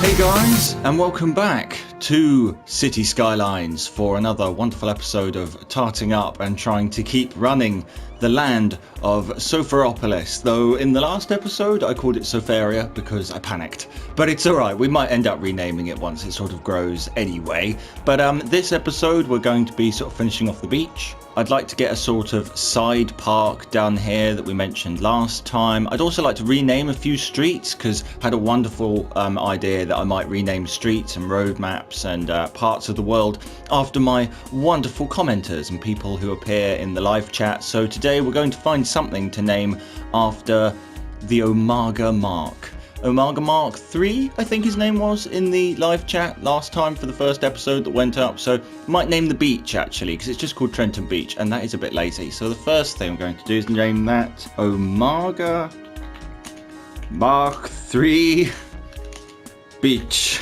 Hey guys, and welcome back to City Skylines for another wonderful episode of tarting up and trying to keep running the land of Sopharopolis, though in the last episode I called it Sopharia because I panicked. But it's alright, we might end up renaming it once it sort of grows anyway. But this episode we're going to be sort of finishing off the beach. I'd like to get a sort of side park down here that we mentioned last time. I'd also like to rename a few streets because I had a wonderful idea that I might rename streets and road maps and parts of the world after my wonderful commenters and people who appear in the live chat. So today we're going to find something to name after the Omega Mark. Omega Mark 3, I think his name was, in the live chat last time for the first episode that went up. So might name the beach actually, because it's just called Trenton Beach, and that is a bit lazy. So the first thing I'm going to do is name that Omega Mark 3 Beach.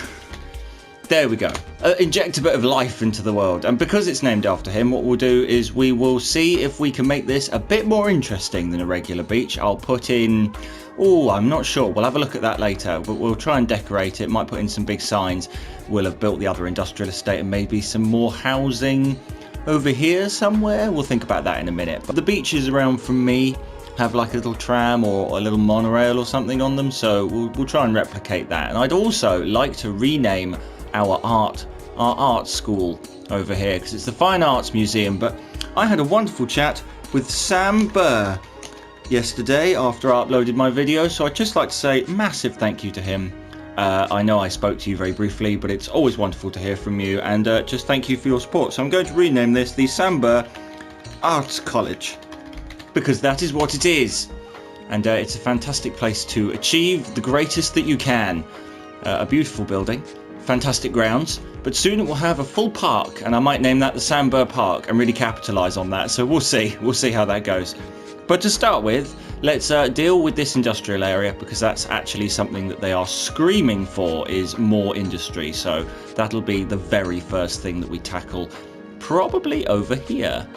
There we go. Inject a bit of life into the world. And because it's named after him, what we'll do is we will see if we can make this a bit more interesting than a regular beach. I'll put in... Oh, I'm not sure. We'll have a look at that later. But we'll try and decorate it. Might put in some big signs. We'll have built the other industrial estate and maybe some more housing over here somewhere. We'll think about that in a minute. But the beaches around from me have like a little tram or a little monorail or something on them. So we'll try and replicate that. And I'd also like to rename our art school over here because it's the Fine Arts Museum. But I had a wonderful chat with Sam Bur yesterday after I uploaded my video, so I'd just like to say massive thank you to him. I know I spoke to you very briefly, but it's always wonderful to hear from you, and just thank you for your support. So I'm going to rename this the Sam Bur Arts College because that is what it is, and it's a fantastic place to achieve the greatest that you can. A beautiful building, fantastic grounds, but soon it will have a full park, and I might name that the Sam Bur Park and really capitalise on that. So we'll see how that goes. But to start with, let's deal with this industrial area because that's actually something that they are screaming for, is more industry. So that'll be the very first thing that we tackle, probably over here.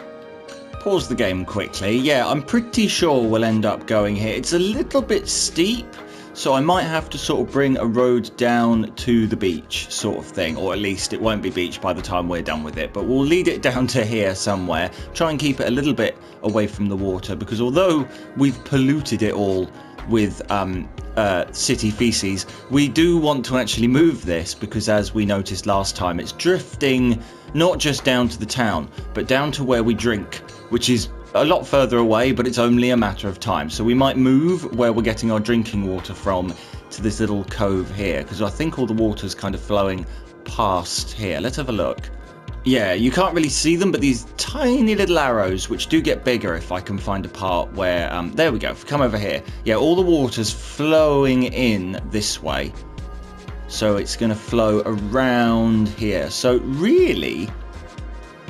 Pause the game quickly. Yeah, I'm pretty sure we'll end up going here. It's a little bit steep, so I might have to sort of bring a road down to the beach sort of thing, or at least it won't be beach by the time we're done with it, but we'll lead it down to here somewhere, try and keep it a little bit away from the water, because although we've polluted it all with city feces, we do want to actually move this, because as we noticed last time, it's drifting not just down to the town, but down to where we drink, which is a lot further away, but it's only a matter of time. So we might move where we're getting our drinking water from to this little cove here, because I think all the water's kind of flowing past here. Let's have a look. Yeah, you can't really see them, but these tiny little arrows, which do get bigger if I can find a part where... there we go. If we come over here. Yeah, all the water's flowing in this way. So it's going to flow around here. So really,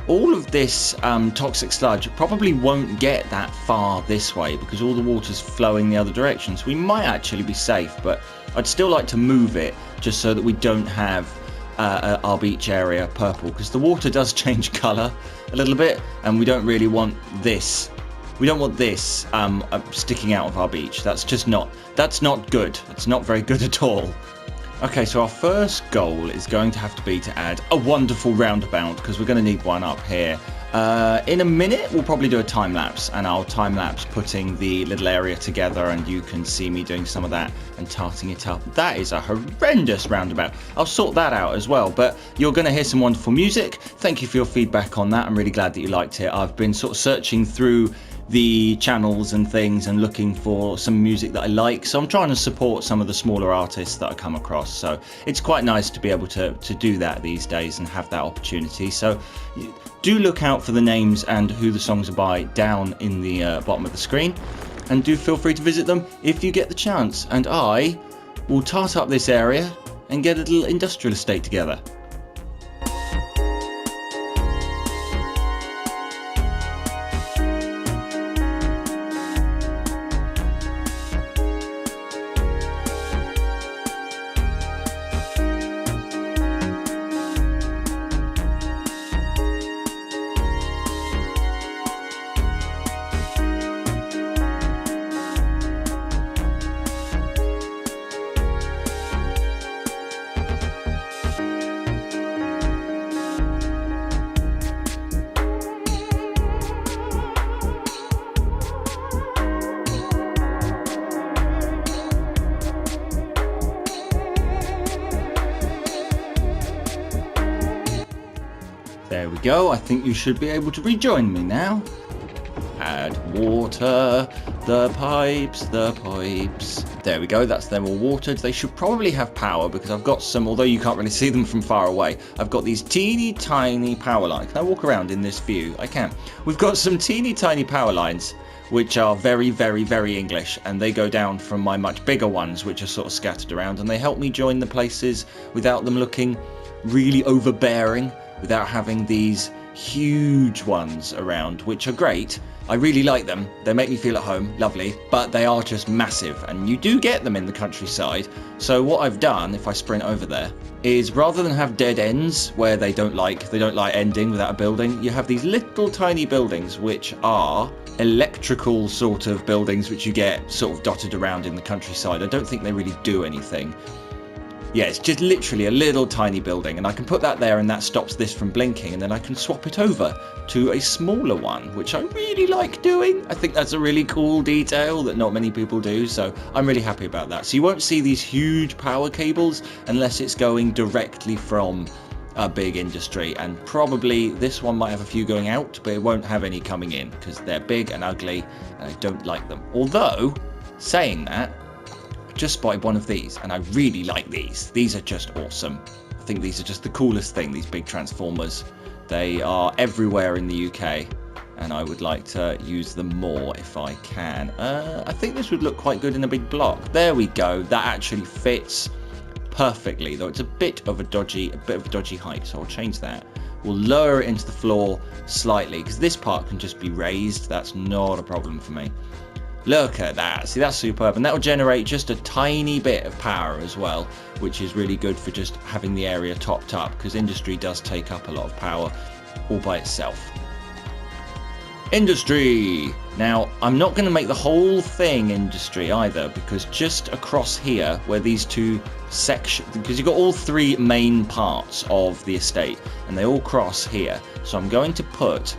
all of this toxic sludge probably won't get that far this way because all the water's flowing the other direction. So we might actually be safe, but I'd still like to move it just so that we don't have our beach area purple, because the water does change colour a little bit, and we don't really want this. We don't want this sticking out of our beach. That's not good. It's not very good at all. Okay, so our first goal is going to have to be to add a wonderful roundabout, because we're going to need one up here. In a minute, we'll probably do a time-lapse, and I'll time-lapse putting the little area together, and you can see me doing some of that and tarting it up. That is a horrendous roundabout. I'll sort that out as well, but you're going to hear some wonderful music. Thank you for your feedback on that. I'm really glad that you liked it. I've been sort of searching through the channels and things and looking for some music that I like, so I'm trying to support some of the smaller artists that I come across, so it's quite nice to be able to do that these days and have that opportunity. So do look out for the names and who the songs are by down in the bottom of the screen, and do feel free to visit them if you get the chance, and I will tart up this area and get a little industrial estate together. we go. I think you should be able to rejoin me now. Add water, the pipes. There we go, that's them all watered. They should probably have power because I've got some, although you can't really see them from far away, I've got these teeny tiny power lines. Can I walk around in this view? I can. We've got some teeny tiny power lines which are very, very, very English, and they go down from my much bigger ones which are sort of scattered around, and they help me join the places without them looking really overbearing, without having these huge ones around, which are great. I really like them. They make me feel at home, lovely, but they are just massive, and you do get them in the countryside. So what I've done, if I sprint over there, is rather than have dead ends where they don't like ending without a building, you have these little tiny buildings which are electrical sort of buildings which you get sort of dotted around in the countryside. I don't think they really do anything. Yeah, it's just literally a little tiny building, and I can put that there and that stops this from blinking, and then I can swap it over to a smaller one, which I really like doing. I think that's a really cool detail that not many people do, so I'm really happy about that. So you won't see these huge power cables unless it's going directly from a big industry, and probably this one might have a few going out, but it won't have any coming in because they're big and ugly and I don't like them. Although, saying that, just spotted one of these and I really like these. These are just awesome. I think these are just the coolest thing, these big transformers. They are everywhere in the UK and I would like to use them more if I can. I think this would look quite good in a big block. There we go. That actually fits perfectly, though it's a bit of a dodgy height, so I'll change that. We'll lower it into the floor slightly because this part can just be raised. That's not a problem for me. Look at that. See, that's superb. And that will generate just a tiny bit of power as well, which is really good for just having the area topped up, because industry does take up a lot of power all by itself. Industry. Now, I'm not going to make the whole thing industry either, because just across here, where these two sections, because you've got all three main parts of the estate, and they all cross here. So I'm going to put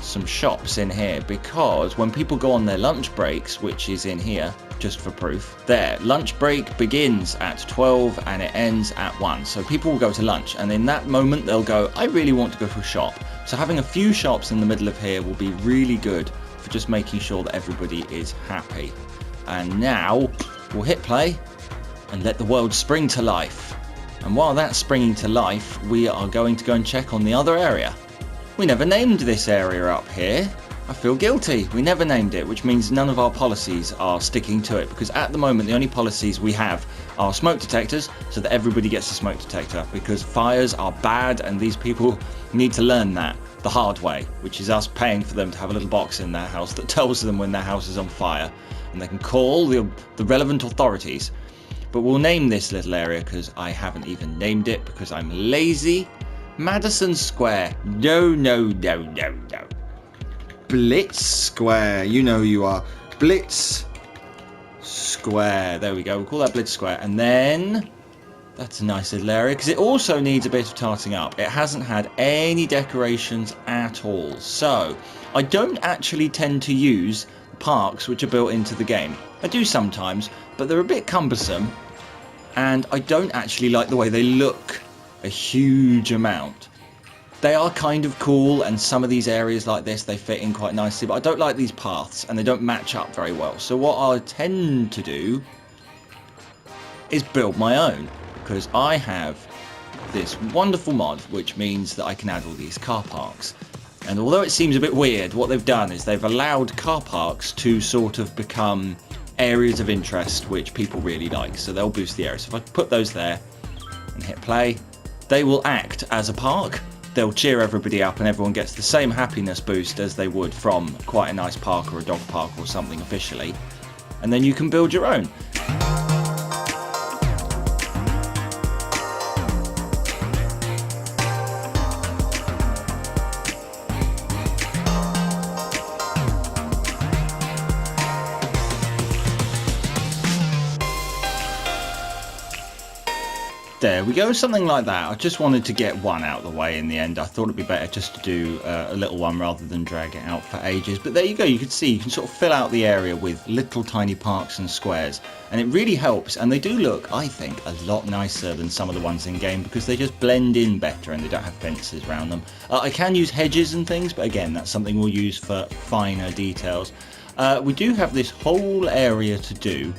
some shops in here, because when people go on their lunch breaks, which is in here just for proof, their lunch break begins at 12 and it ends at 1, so people will go to lunch, and in that moment they'll go, I really want to go to a shop. So having a few shops in the middle of here will be really good for just making sure that everybody is happy. And now we'll hit play and let the world spring to life. And while that's springing to life, we are going to go and check on the other area. We never named this area up here. I feel guilty. We never named it, which means none of our policies are sticking to it, because at the moment the only policies we have are smoke detectors, so that everybody gets a smoke detector, because fires are bad and these people need to learn that the hard way, which is us paying for them to have a little box in their house that tells them when their house is on fire, and they can call the relevant authorities. But we'll name this little area, because I haven't even named it because I'm lazy. Madison Square. No. Blitz Square. You know who you are. Blitz Square. There we go. We'll call that Blitz Square. And then that's a nice little area, because it also needs a bit of tarting up. It hasn't had any decorations at all. So I don't actually tend to use parks which are built into the game. I do sometimes, but they're a bit cumbersome, and I don't actually like the way they look a huge amount. They are kind of cool, and some of these areas like this, they fit in quite nicely, but I don't like these paths and they don't match up very well. So what I tend to do is build my own, because I have this wonderful mod which means that I can add all these car parks. And although it seems a bit weird, what they've done is they've allowed car parks to sort of become areas of interest which people really like, so they'll boost the area. So if I put those there and hit play, they will act as a park. They'll cheer everybody up, and everyone gets the same happiness boost as they would from quite a nice park or a dog park or something officially. And then you can build your own. There we go, something like that. I just wanted to get one out of the way in the end. I thought it'd be better just to do a little one rather than drag it out for ages. But there you go, you can see, you can sort of fill out the area with little tiny parks and squares. And it really helps, and they do look, I think, a lot nicer than some of the ones in game because they just blend in better and they don't have fences around them. I can use hedges and things, but again, that's something we'll use for finer details. We do have this whole area to do.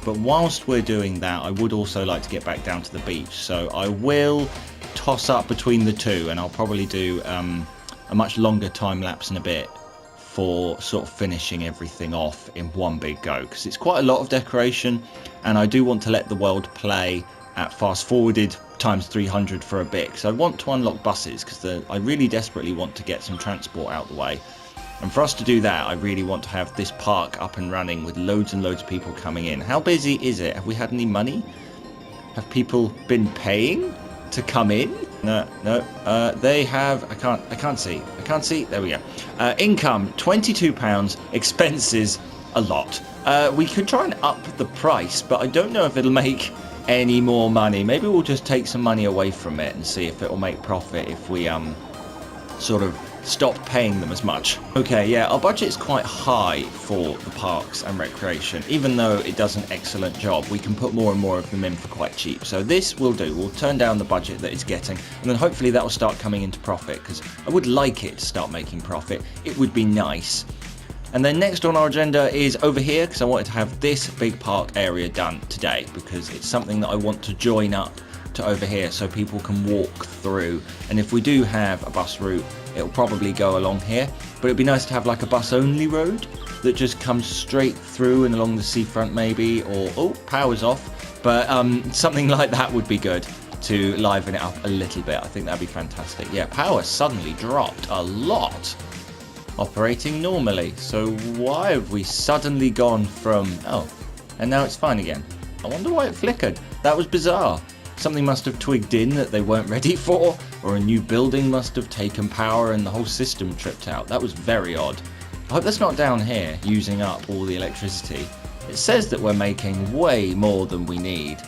But whilst we're doing that, I would also like to get back down to the beach. So I will toss up between the two, and I'll probably do a much longer time lapse in a bit for sort of finishing everything off in one big go. Because it's quite a lot of decoration, and I do want to let the world play at fast forwarded times 300 for a bit. Because I want to unlock buses, because I really desperately want to get some transport out the way. And for us to do that, I really want to have this park up and running with loads and loads of people coming in. How busy is it? Have we had any money? Have people been paying to come in? No, they have. I can't see. There we go. Income, £22. Expenses, a lot. We could try and up the price, but I don't know if it'll make any more money. Maybe we'll just take some money away from it and see if it'll make profit if we sort of stop paying them as much. Okay, yeah, our budget is quite high for the parks and recreation. Even though it does an excellent job, we can put more and more of them in for quite cheap. So this will do. We'll turn down the budget that it's getting, and then hopefully that will start coming into profit, because I would like it to start making profit. It would be nice. And then next on our agenda is over here, because I wanted to have this big park area done today, because it's something that I want to join up to over here so people can walk through. And if we do have a bus route, it'll probably go along here, but it'd be nice to have like a bus only road that just comes straight through and along the seafront maybe, or oh, power's off, but something like that would be good to liven it up a little bit. I think that'd be fantastic. Yeah, power suddenly dropped a lot, operating normally. So why have we suddenly gone from, oh, and now it's fine again? I wonder why it flickered. That was bizarre. Something must have twigged in that they weren't ready for, or a new building must have taken power and the whole system tripped out. That was very odd. I hope that's not down here using up all the electricity. It says that we're making way more than we need.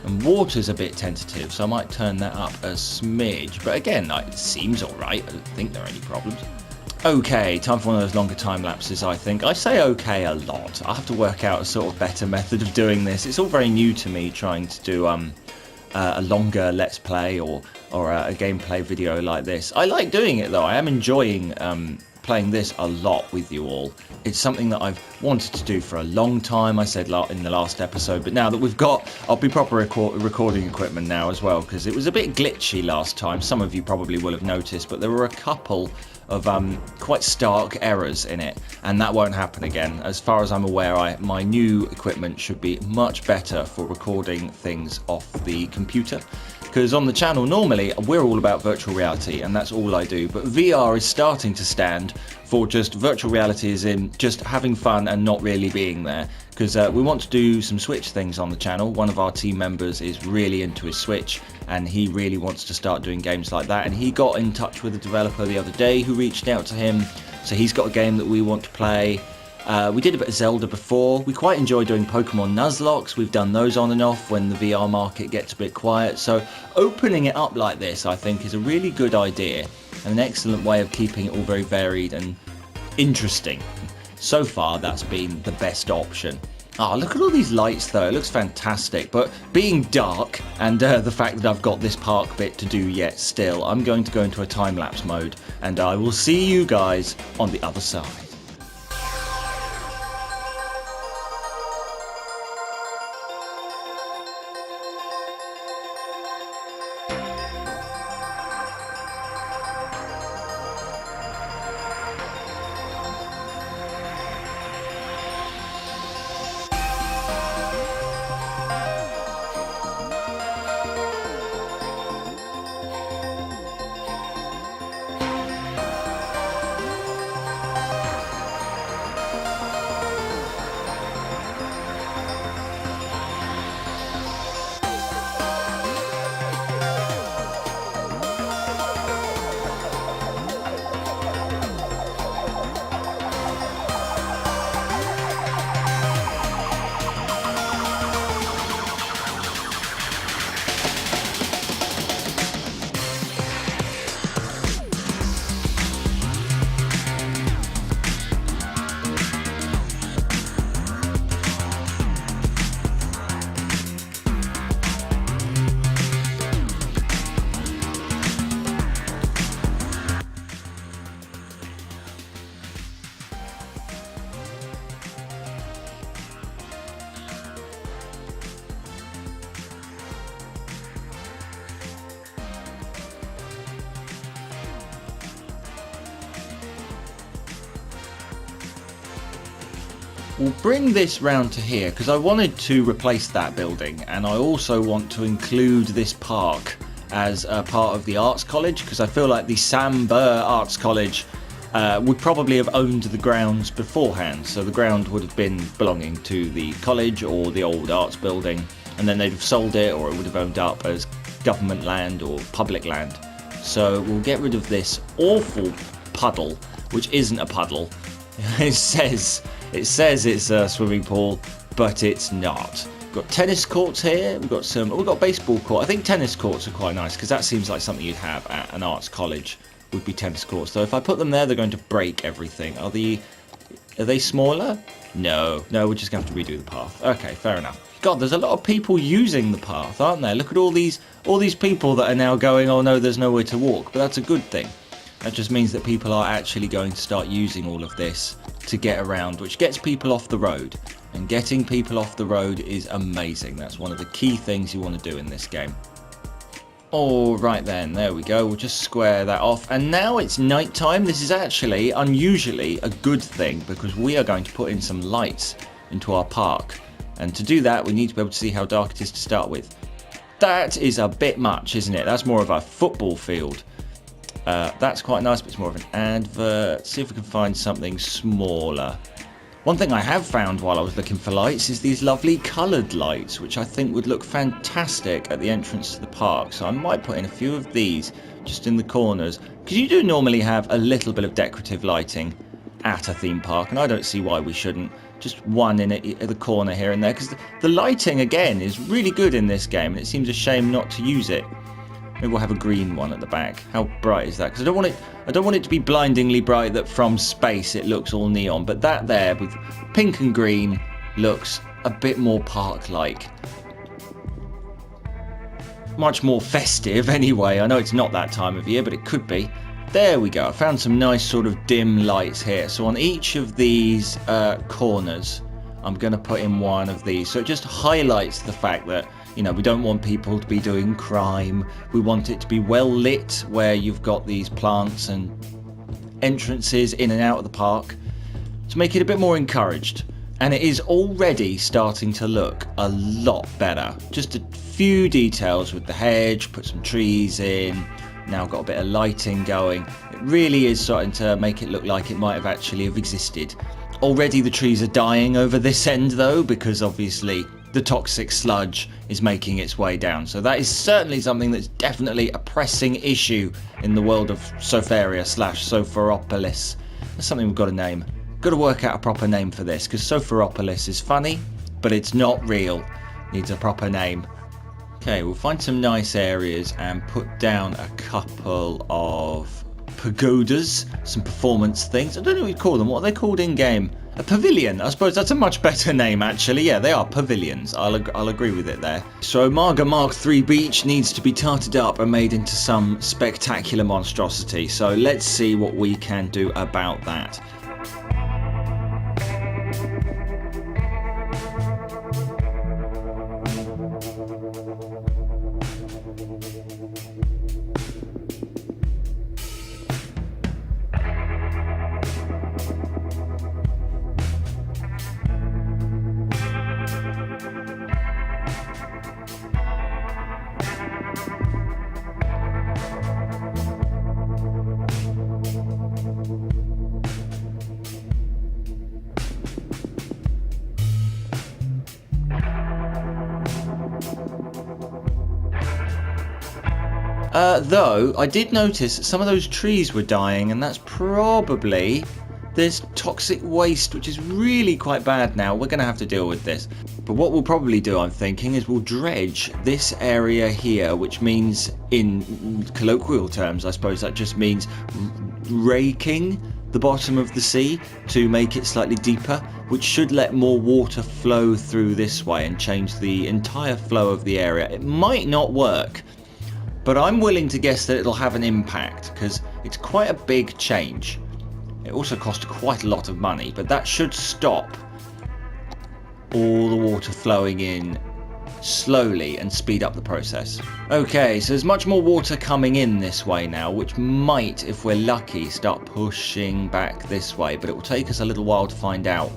And water's a bit tentative, so I might turn that up a smidge. But again, it seems alright. I don't think there are any problems. Okay, time for one of those longer time lapses, I think. I say okay a lot. I have to work out a sort of better method of doing this. It's all very new to me trying to do a longer let's play or a gameplay video like this. I like doing it though. I am enjoying playing this a lot with you all. It's something that I've wanted to do for a long time, I said in the last episode, but now that we've got, I'll be proper recording equipment now as well, because it was a bit glitchy last time. Some of you probably will have noticed, but there were a couple of quite stark errors in it, and that won't happen again. As far as I'm aware, my new equipment should be much better for recording things off the computer, because on the channel normally we're all about virtual reality and that's all I do, but VR is starting to stand for just virtual reality, as in just having fun and not really being there, because we want to do some Switch things on the channel. One of our team members is really into his Switch and he really wants to start doing games like that, and he got in touch with a developer the other day who reached out to him, so he's got a game that we want to play. We did a bit of Zelda before. We quite enjoy doing Pokemon Nuzlocke. We've done those on and off when the VR market gets a bit quiet. So opening it up like this, I think, is a really good idea and an excellent way of keeping it all very varied and interesting. So far, that's been the best option. Oh, look at all these lights though. It looks fantastic. But being dark and the fact that I've got this park bit to do yet still, I'm going to go into a time-lapse mode and I will see you guys on the other side. we'll bring this round to here because I wanted to replace that building, and I also want to include this park as a part of the Arts College, because I feel like the Sam Bur Arts College would probably have owned the grounds beforehand. So the ground would have been belonging to the college or the old arts building, and then they'd have sold it, or it would have owned up as government land or public land. So we'll get rid of this awful puddle, which isn't a puddle. It says it's a swimming pool, but it's not. We've got tennis courts here. We've got a baseball court. I think tennis courts are quite nice because that seems like something you'd have at an arts college, would be tennis courts. So if I put them there, they're going to break everything. Are they smaller? No, we're just going to have to redo the path. Okay, fair enough. God, there's a lot of people using the path, aren't there? Look at all these people that are now going, oh no, there's nowhere to walk. But that's a good thing. That just means that people are actually going to start using all of this to get around, which gets people off the road. And getting people off the road is amazing. That's one of the key things you want to do in this game. All right then, there we go. We'll just square that off. And now it's night time. This is actually unusually a good thing because we are going to put in some lights into our park. And to do that, we need to be able to see how dark it is to start with. That is a bit much, isn't it? That's more of a football field. That's quite nice, but it's more of an advert. See if we can find something smaller. One thing I have found while I was looking for lights is these lovely coloured lights, which I think would look fantastic at the entrance to the park. So I might put in a few of these just in the corners, because you do normally have a little bit of decorative lighting at a theme park, and I don't see why we shouldn't. Just one in the corner here and there, because the lighting again is really good in this game, and it seems a shame not to use it. Maybe we'll have a green one at the back. How bright is that? Because I don't want it to be blindingly bright that from space it looks all neon. But that there with pink and green looks a bit more park-like. Much more festive anyway. I know it's not that time of year, but it could be. There we go. I found some nice sort of dim lights here. So on each of these corners, I'm going to put in one of these. So it just highlights the fact that, you know, we don't want people to be doing crime. We want it to be well lit, where you've got these plants and entrances in and out of the park to make it a bit more encouraged. And it is already starting to look a lot better. Just a few details with the hedge, put some trees in. Now got a bit of lighting going. It really is starting to make it look like it might have actually have existed. Already the trees are dying over this end though, because obviously the toxic sludge is making its way down. So that is certainly something that's definitely a pressing issue in the world of Sofaria / Sopharopolis. That's something we've got to name. Got to work out a proper name for this, because Sopharopolis is funny, but it's not real. Needs a proper name. Okay, we'll find some nice areas and put down a couple of pagodas, some performance things. I don't know what you call them. What are they called in game? A pavilion. I suppose that's a much better name, actually. Yeah, they are pavilions. I'll agree with it there. So Marga Mark III Beach needs to be tarted up and made into some spectacular monstrosity. So let's see what we can do about that. Though, I did notice that some of those trees were dying, and that's probably this toxic waste, which is really quite bad now. We're going to have to deal with this. But what we'll probably do, I'm thinking, is we'll dredge this area here, which means, in colloquial terms, I suppose that just means raking the bottom of the sea to make it slightly deeper, which should let more water flow through this way and change the entire flow of the area. It might not work, but I'm willing to guess that it'll have an impact, because it's quite a big change. It also cost quite a lot of money, but that should stop all the water flowing in slowly and speed up the process. Okay, so there's much more water coming in this way now, which might, if we're lucky, start pushing back this way, but it will take us a little while to find out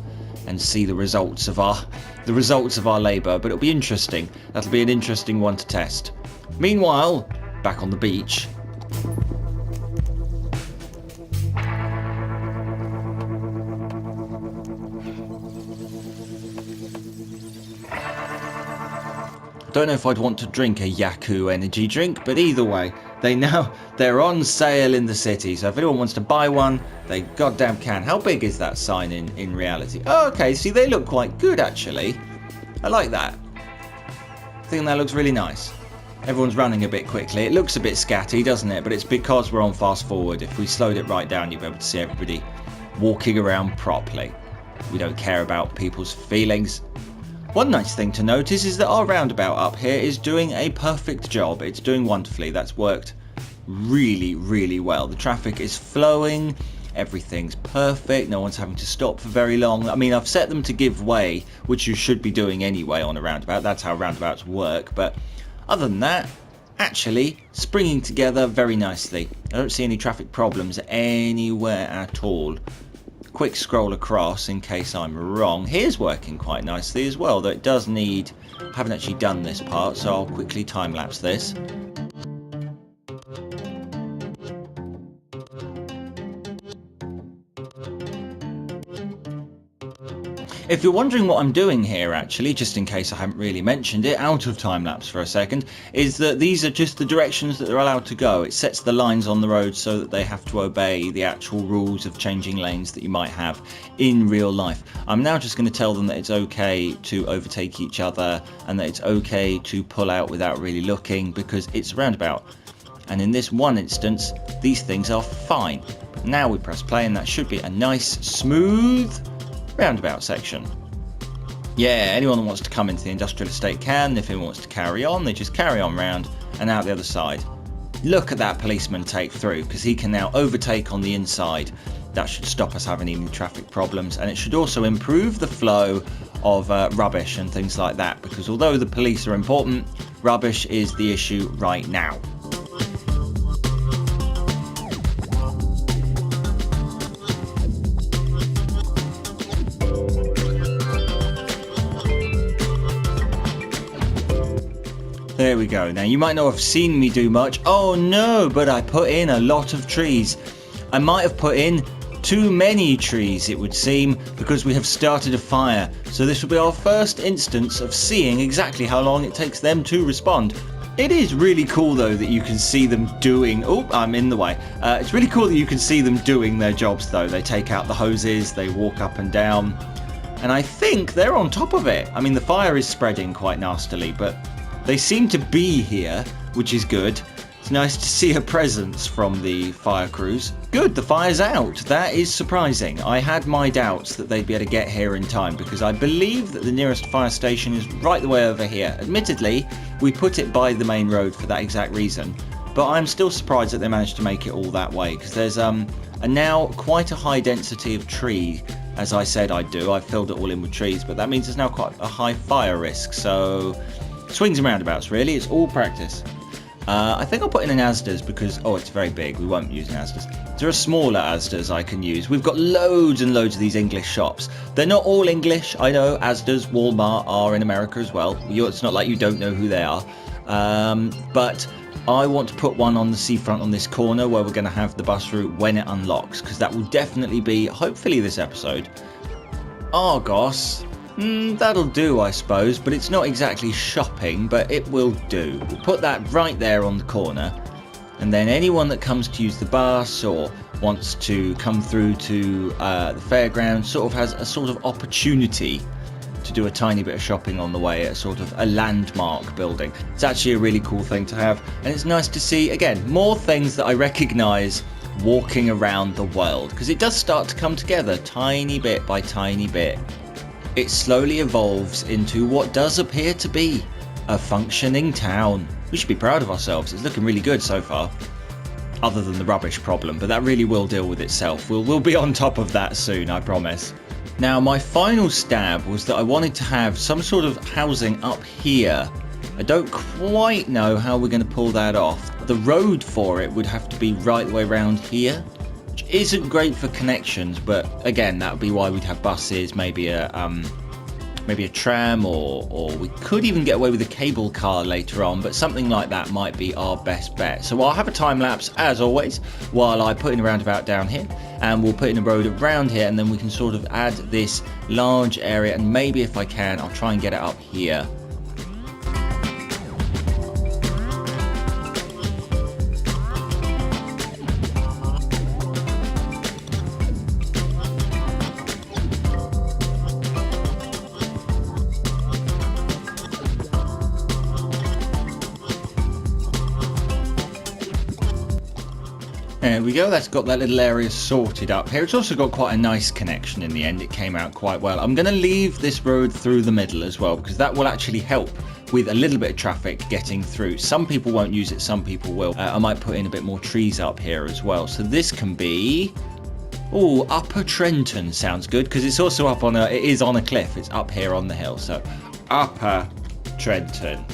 and see the results of our labour. But it'll be interesting. That'll be an interesting one to test. Meanwhile, back on the beach. Don't know if I'd want to drink a Yaku energy drink, but either way, they're on sale in the city. So if anyone wants to buy one, they goddamn can. How big is that sign in reality? Oh, okay, see, they look quite good actually. I like that. I think that looks really nice. Everyone's running a bit quickly. It looks a bit scatty, doesn't it? But it's because we're on fast forward. If we slowed it right down, you'd be able to see everybody walking around properly. We don't care about people's feelings. One nice thing to notice is that our roundabout up here is doing a perfect job. It's doing wonderfully. That's worked really, really well. The traffic is flowing. Everything's perfect. No one's having to stop for very long. I mean, I've set them to give way, which you should be doing anyway on a roundabout. That's how roundabouts work. But other than that, actually springing together very nicely. I don't see any traffic problems anywhere at all. Quick scroll across in case I'm wrong. Here's working quite nicely as well, though it does need... I haven't actually done this part, so I'll quickly time-lapse this. If you're wondering what I'm doing here, actually, just in case I haven't really mentioned it, out of time-lapse for a second, is that these are just the directions that they're allowed to go. It sets the lines on the road so that they have to obey the actual rules of changing lanes that you might have in real life. I'm now just going to tell them that it's okay to overtake each other and that it's okay to pull out without really looking because it's a roundabout. And in this one instance, these things are fine. But now we press play and that should be a nice, smooth roundabout section. Yeah, anyone that wants to come into the industrial estate can. If anyone wants to carry on, they just carry on round and out the other side. Look at that policeman take through, because he can now overtake on the inside. That should stop us having any traffic problems, and it should also improve the flow of rubbish and things like that, because although the police are important, rubbish is the issue right now. There we go. Now you might not have seen me do much. Oh no, but I put in a lot of trees. I might have put in too many trees, it would seem, because we have started a fire. So this will be our first instance of seeing exactly how long it takes them to respond. It is really cool though that you can see them doing... Oh, I'm in the way. It's really cool that you can see them doing their jobs though. They take out the hoses, they walk up and down. And I think they're on top of it. I mean, the fire is spreading quite nastily, but they seem to be here, which is good. It's nice to see a presence from the fire crews. Good, the fire's out. That is surprising. I had my doubts that they'd be able to get here in time because I believe that the nearest fire station is right the way over here. Admittedly, we put it by the main road for that exact reason, but I'm still surprised that they managed to make it all that way because there's now quite a high density of tree. As I said I'd do, I filled it all in with trees, but that means there's now quite a high fire risk, so swings and roundabouts really, it's all practice. I think I'll put in an Asda's because, oh, it's very big, we won't use an Asda's. There are smaller Asda's I can use. We've got loads and loads of these English shops. They're not all English, I know. Asda's, Walmart are in America as well. It's not like you don't know who they are. But I want to put one on the seafront on this corner where we're going to have the bus route when it unlocks, because that will definitely be, hopefully this episode, Argos. That'll do, I suppose, but it's not exactly shopping, but it will do. We'll put that right there on the corner, and then anyone that comes to use the bus or wants to come through to the fairground sort of has a sort of opportunity to do a tiny bit of shopping on the way at sort of a landmark building. It's actually a really cool thing to have, and it's nice to see, again, more things that I recognise walking around the world, because it does start to come together tiny bit by tiny bit. It slowly evolves into what does appear to be a functioning town. We should be proud of ourselves. It's looking really good so far. Other than the rubbish problem, but that really will deal with itself. We'll be on top of that soon, I promise. Now, my final stab was that I wanted to have some sort of housing up here. I don't quite know how we're going to pull that off. The road for it would have to be right the way around here, which isn't great for connections, but again, that would be why we'd have buses, maybe a tram, or we could even get away with a cable car later on, but something like that might be our best bet. So I'll have a time lapse as always while I put in a roundabout down here, and we'll put in a road around here, and then we can sort of add this large area, and maybe if I can, I'll try and get it up here. There we go, that's got that little area sorted up here. It's also got quite a nice connection in the end. It came out quite well. I'm going to leave this road through the middle as well, because that will actually help with a little bit of traffic getting through. Some people won't use it, some people will. I might put in a bit more trees up here as well. So this can be... Oh, Upper Trenton sounds good, because it's also up on it is on a cliff. It's up here on the hill. So Upper Trenton.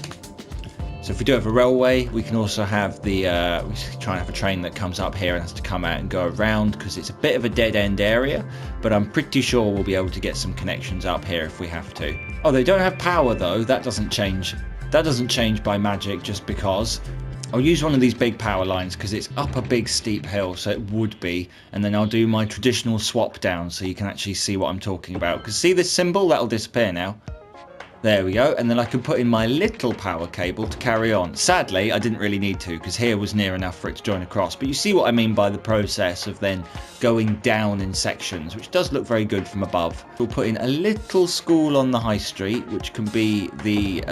So if we do have a railway, we can also have we try and have a train that comes up here and has to come out and go around, because it's a bit of a dead end area, but I'm pretty sure we'll be able to get some connections up here if we have to. Oh, they don't have power though. That doesn't change. That doesn't change by magic just because. I'll use one of these big power lines because it's up a big steep hill, so it would be, and then I'll do my traditional swap down so you can actually see what I'm talking about. Because see this symbol? That'll disappear now. There we go, and then I can put in my little power cable to carry on. Sadly, I didn't really need to, because here was near enough for it to join across, but you see what I mean by the process of then going down in sections, which does look very good from above. We'll put in a little school on the high street, which can be the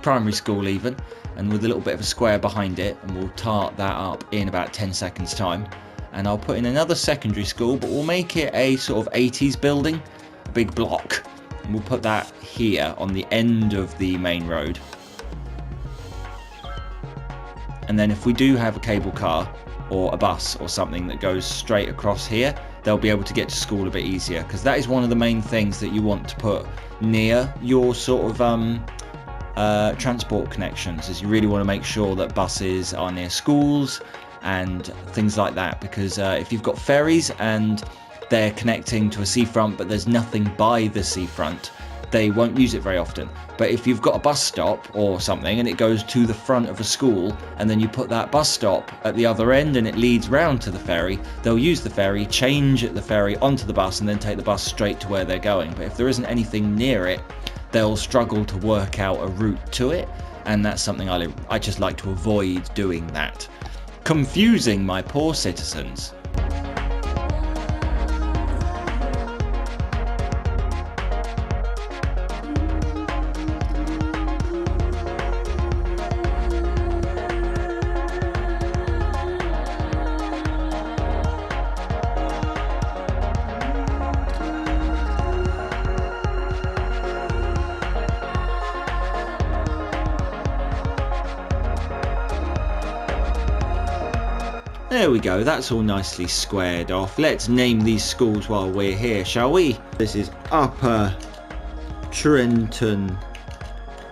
primary school even, and with a little bit of a square behind it, and we'll tart that up in about 10 seconds time. And I'll put in another secondary school, but we'll make it a sort of 80s building, a big block. And we'll put that here on the end of the main road. And then if we do have a cable car or a bus or something that goes straight across here, they'll be able to get to school a bit easier, because that is one of the main things that you want to put near your sort of transport connections, is you really want to make sure that buses are near schools and things like that, because if you've got ferries and they're connecting to a seafront but there's nothing by the seafront, they won't use it very often. But if you've got a bus stop or something and it goes to the front of a school, and then you put that bus stop at the other end and it leads round to the ferry, they'll use the ferry, change at the ferry onto the bus, and then take the bus straight to where they're going. But if there isn't anything near it, they'll struggle to work out a route to it, and that's something I just like to avoid doing that. Confusing my poor citizens. There we go, that's all nicely squared off. Let's name these schools while we're here, shall we? This is Upper Trenton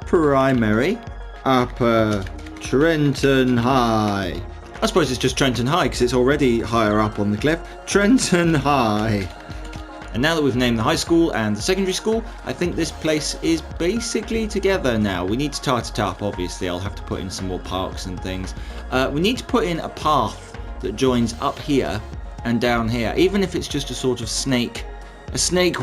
Primary, Upper Trenton High. I suppose it's just Trenton High because it's already higher up on the cliff. Trenton High. And now that we've named the high school and the secondary school, I think this place is basically together now. We need to tart it up, obviously. I'll have to put in some more parks and things. We need to put in a path that joins up here and down here, even if it's just a sort of snake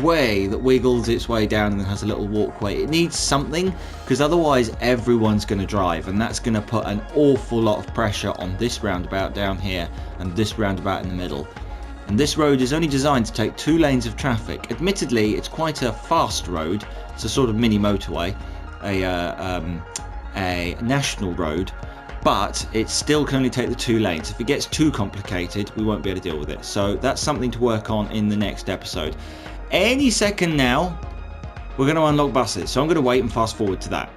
way that wiggles its way down and then has a little walkway. It needs something, because otherwise everyone's going to drive, and that's going to put an awful lot of pressure on this roundabout down here and this roundabout in the middle. And this road is only designed to take 2 lanes of traffic. Admittedly, it's quite a fast road. It's a sort of mini motorway, a national road, but it still can only take the 2 lanes. If it gets too complicated, we won't be able to deal with it. So that's something to work on in the next episode. Any second now, we're going to unlock buses. So I'm going to wait and fast forward to that.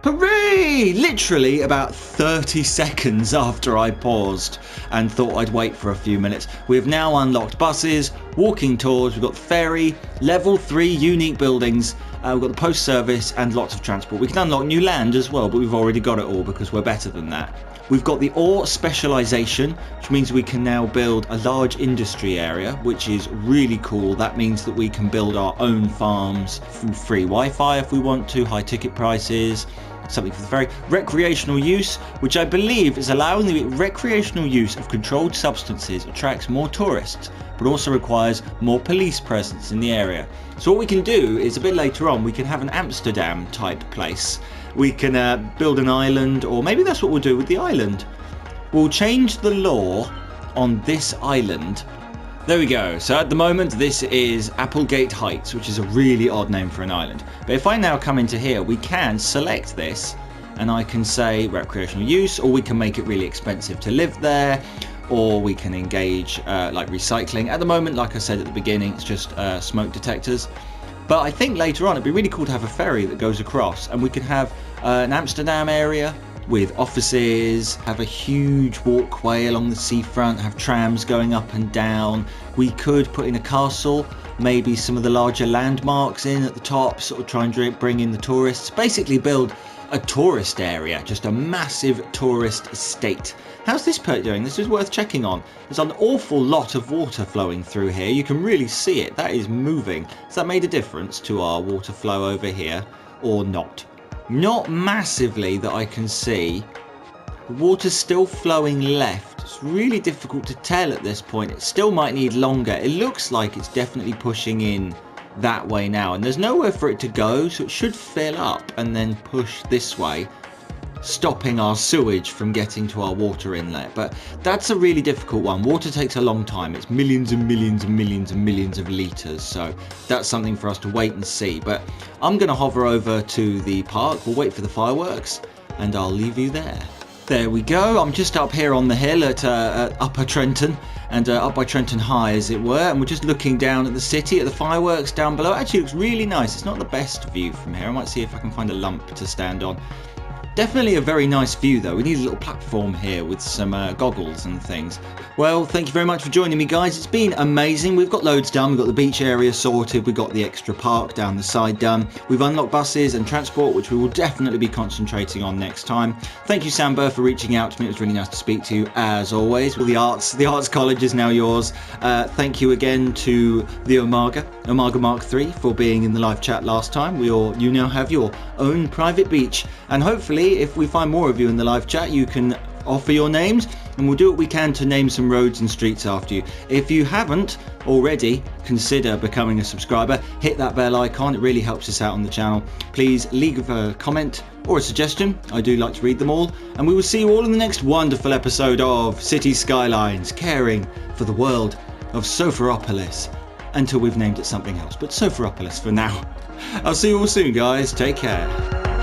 Hooray! Literally about 30 seconds after I paused and thought I'd wait for a few minutes, we've now unlocked buses walking tours, we've got the ferry, level 3 unique buildings, we've got the post service and lots of transport. We can unlock new land as well, but we've already got it all because we're better than that. We've got the ore specialization, which means we can now build a large industry area, which is really cool. That means that we can build our own farms, free Wi-Fi if we want to, high ticket prices, something for the very recreational use, which I believe is allowing the recreational use of controlled substances attracts more tourists, but also requires more police presence in the area. So what we can do is a bit later on, we can have an Amsterdam type place. We can build an island, or maybe that's what we'll do with the island. We'll change the law on this island. There we go. So at the moment, this is Applegate Heights, which is a really odd name for an island. But if I now come into here, we can select this and I can say recreational use, or we can make it really expensive to live there, or we can engage like recycling. At the moment, like I said at the beginning, it's just smoke detectors. But I think later on, it'd be really cool to have a ferry that goes across, and we could have an Amsterdam area with offices, have a huge walkway along the seafront, have trams going up and down. We could put in a castle, maybe some of the larger landmarks in at the top, sort of try and bring in the tourists. Basically build a tourist area, just a massive tourist estate. How's this perk doing? This is worth checking on. There's an awful lot of water flowing through here. You can really see it. That is moving. Has that made a difference to our water flow over here or not? Not massively that I can see. The water's still flowing left. It's really difficult to tell at this point. It still might need longer. It looks like it's definitely pushing in that way now, and there's nowhere for it to go, so it should fill up and then push this way, stopping our sewage from getting to our water inlet. But that's a really difficult one. Water takes a long time. It's millions and millions and millions and millions of litres, so that's something for us to wait and see. But I'm going to hover over to the park. We'll wait for the fireworks and I'll leave you there. There we go. I'm just up here on the hill at Upper Trenton, and up by Trenton High as it were, and we're just looking down at the city, at the fireworks down below. It actually looks really nice. It's not the best view from here. I might see if I can find a lump to stand on. Definitely a very nice view though. We need a little platform here with some goggles and things. Well, thank you very much for joining me, guys. It's been amazing. We've got loads done. We've got the beach area sorted. We've got the extra park down the side done. We've unlocked buses and transport, which we will definitely be concentrating on next time. Thank you, Sam Bur, for reaching out to me. It was really nice to speak to you as always. Well, the Arts College is now yours. Thank you again to the Omega Mark III for being in the live chat last time. You now have your own private beach, and hopefully if we find more of you in the live chat, you can offer your names and we'll do what we can to name some roads and streets after you. If you haven't already, consider becoming a subscriber. Hit that bell icon. It really helps us out on the channel. Please leave a comment or a suggestion. I do like to read them all, and we will see you all in the next wonderful episode of City Skylines, caring for the world of Sofaropolis until we've named it something else, but Sofaropolis for now. I'll see you all soon, guys. Take care.